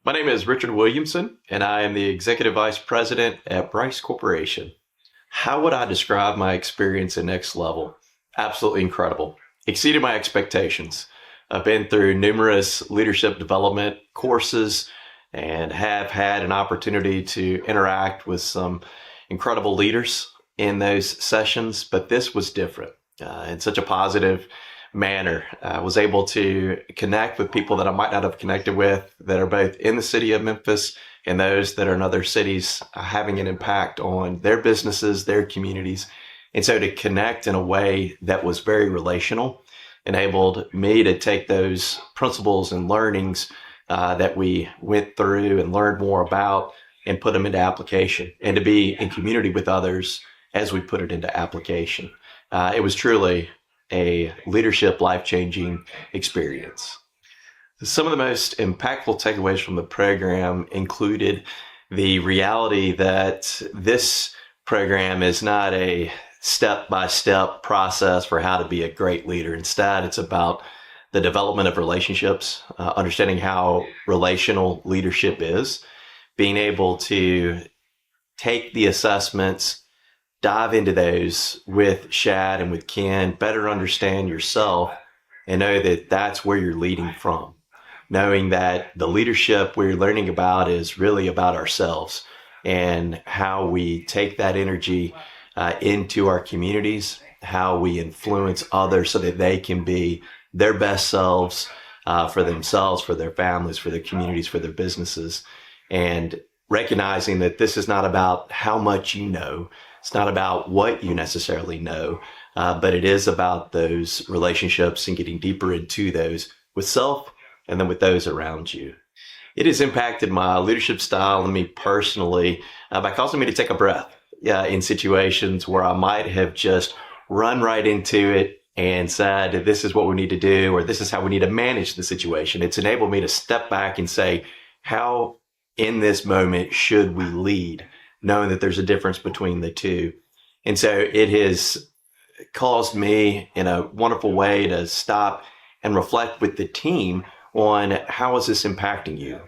My name is Richard Williamson, and I am the Executive Vice President at Bryce Corporation. How would I describe my experience at Next Level? Absolutely incredible. Exceeded my expectations. I've been through numerous leadership development courses and have had an opportunity to interact with some incredible leaders in those sessions, but this was different in such a positive manner. I was able to connect with people that I might not have connected with that are both in the city of Memphis and those that are in other cities, having an impact on their businesses, their communities. And so to connect in a way that was very relational enabled me to take those principles and learnings that we went through and learned more about and put them into application, and to be in community with others as we put it into application. It was truly a leadership life-changing experience. Some of the most impactful takeaways from the program included the reality that this program is not a step-by-step process for how to be a great leader. Instead, it's about the development of relationships, understanding how relational leadership is, being able to take the assessments, dive into those with Shad and with Ken, better understand yourself, and know that that's where you're leading from. Knowing that the leadership we're learning about is really about ourselves and how we take that energy into our communities, how we influence others so that they can be their best selves for themselves, for their families, for their communities, for their businesses. And recognizing that this is not about how much you know. It's not about what you necessarily know, but it is about those relationships and getting deeper into those with self and then with those around you. It has impacted my leadership style and me personally by causing me to take a breath in situations where I might have just run right into it and said, this is what we need to do, or this is how we need to manage the situation. It's enabled me to step back and say, how in this moment should we lead? Knowing that there's a difference between the two. And so it has caused me in a wonderful way to stop and reflect with the team on how is this impacting you?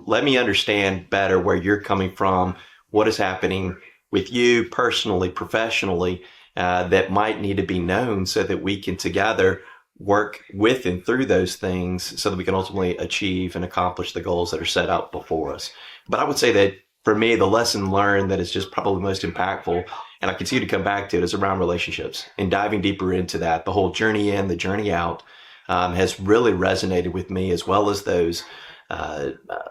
Let me understand better where you're coming from, what is happening with you personally, professionally, that might need to be known so that we can together work with and through those things so that we can ultimately achieve and accomplish the goals that are set out before us. But I would say that for me, the lesson learned that is just probably most impactful, and I continue to come back to it, is around relationships and diving deeper into that. The whole journey in, the journey out has really resonated with me, as well as those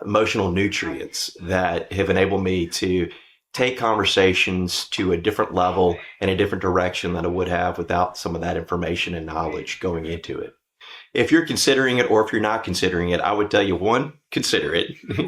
emotional nutrients that have enabled me to take conversations to a different level and a different direction than I would have without some of that information and knowledge going into it. If you're considering it, or if you're not considering it, I would tell you, one, consider it.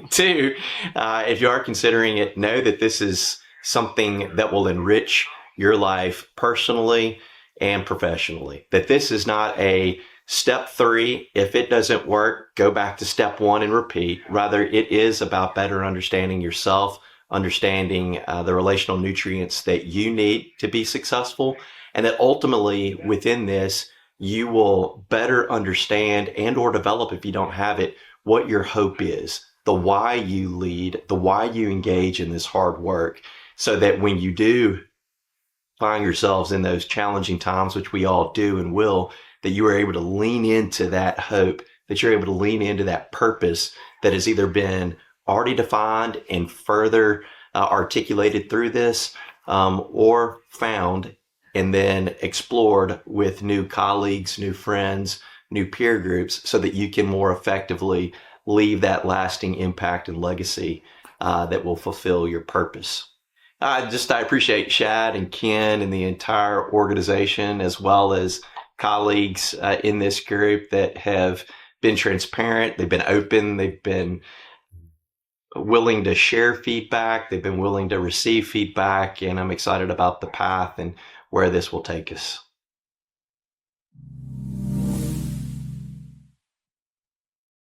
Two, if you are considering it, know that this is something that will enrich your life personally and professionally. That this is not a step 3. If it doesn't work, go back to step 1 and repeat. Rather, it is about better understanding yourself, understanding the relational nutrients that you need to be successful, and that ultimately within this, you will better understand and or develop, if you don't have it, what your hope is, the why you lead, the why you engage in this hard work, so that when you do find yourselves in those challenging times, which we all do and will, that you are able to lean into that hope, that you're able to lean into that purpose that has either been already defined and further articulated through this, or found and then explored with new colleagues, new friends, new peer groups, so that you can more effectively leave that lasting impact and legacy that will fulfill your purpose. I appreciate Shad and Ken and the entire organization, as well as colleagues in this group that have been transparent, they've been open, they've been willing to share feedback, they've been willing to receive feedback, and I'm excited about the path and where this will take us.